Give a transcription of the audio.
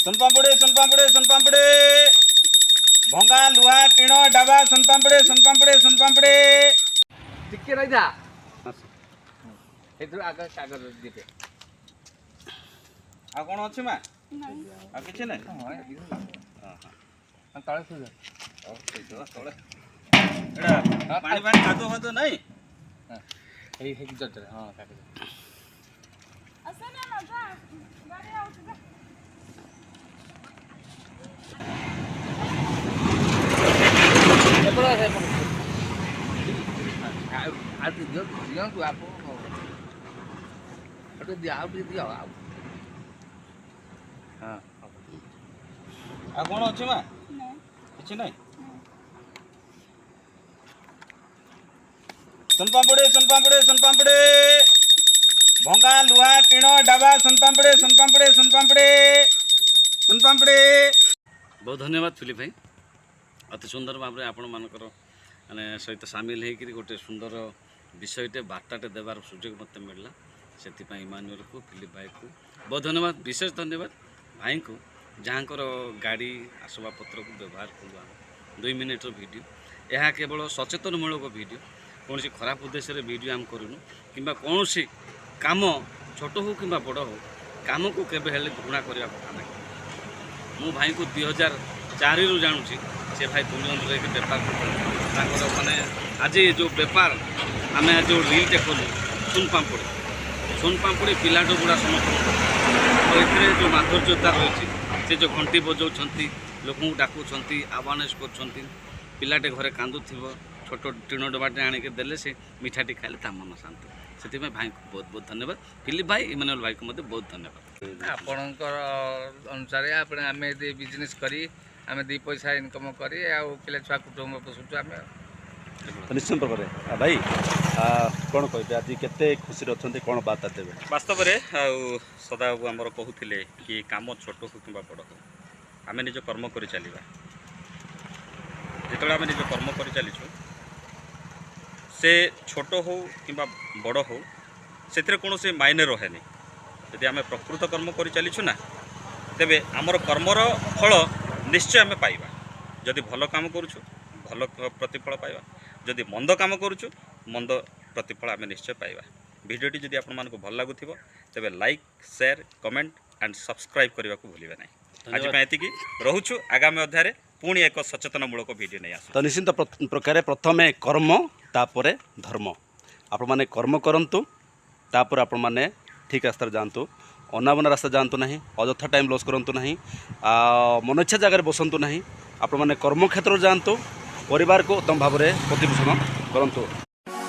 सुनपापुड़ी सुनपापुड़ी सुनपापुड़ी भंगा लुहा टीण डाबा सुनपापुड़ी सुनपापुड़ी सुनपापुड़ी टिके रही जा एथु आगे कागज दिते आ कोन अछि मा आ किछ नै हां तळे सुज तळे एडा पानी पानी कादो हो तो नै हे हे जट हां कागज असना ना जा गाड़ी आउत जा एपड़ा है आ जो जो तू आप अरे दिया हां आ कोन अछि मा नै किछ नै सुनपापुड़ी सुनपापुड़ी सुनपापुड़ी भंगा लुहा टीण डाबा सुनपापुड़ी सुनपापुड़ी सुनपापुड़ी सुनपापुड़ी। बहुत धन्यवाद फिलिप भाई अति सुंदर भाव आपण मानकर माने सहित सामिल होकर गोटे सुंदर विषयटे बार्ताटे देवार सुजोग मत मिलला से इमानुएल को फिलिप भाई को बहुत धन्यवाद विशेष धन्यवाद भाई को जहाँकर गाड़ी आसबाबपत्र को व्यवहार करूँ 2 मिनिटर वीडियो यह केवल सचेतनमूलक वीडियो कौन खराब उद्देश्य वीडियो आम करूँ कि कौन काम छोट हो कि बड़ हो कम को केवे हेले घृणा करने कथा ना मु भाई को 2004 रु जानूँ से भाई तुंजर बेपार माने आज जो बेपार आम जो रीलटे कलु सुनपापुड़ी पिलाटो गुड़ा समस्त तो ये जो माधुर्यता रही से जो घंटी बजाऊँच लोक डाकुंट आवारनेस कर पिलाटे घरे कांदुव छोट टीण डबाटे आणिक देले से मिठाटी खाइले ता मन शांति से भाई को बहुत बहुत धन्यवाद फिलिप भाई इमानुएल भाई को मत बहुत धन्यवाद आपणकर अनुसार आम बिजनेस करी आम 2 पैसा इनकम करी पिला छुआ कुटुंब पोषुचु आम तो निश्चित प्रकार भाई कौन कहे आज केते खुशी अच्छा कौन बार्ता देवे वास्तव में सदाबाबू आमर कहते कि कम छोट हो कि बड़ हो आम निज कर्म कर चलवा जो आम निज कर्म कर चलीचु से छोट हो कि बड़ हो से कौन से मायने रहे जदि आम प्रकृत कर्म कर चलीचु ना तेबे आमर कर्मर फल निश्चय आम पाइबा जदि भल काम करूछु भल प्रतिफल पाइबा जदि मंद काम करूछु मंद प्रतिफल आम निश्चय पाइबा वीडियोटी जदि आपण मानको भल लागुथिबो तेबे like share comment and subscribe करने को भूलिबे नहीं आज पे एतिकी रहुछु आगामी अध्याय पुणी एक सचेतनमूलक वीडियो नहीं आसु तो निश्चित प्रकार प्रथमे कर्म तापरे धर्म आपण माने कर्म करंतु तापर आपण माने ठीक रास्ता जातु अनाबना रास्ता जातु नहीं अଯଥା टाइम लॉस करंतु नहीं मन इच्छा जगह बसंतु नहीं आपण माने कर्म क्षेत्र जातु परिवार को उत्तम भाव में प्रतिपोषण करंतु।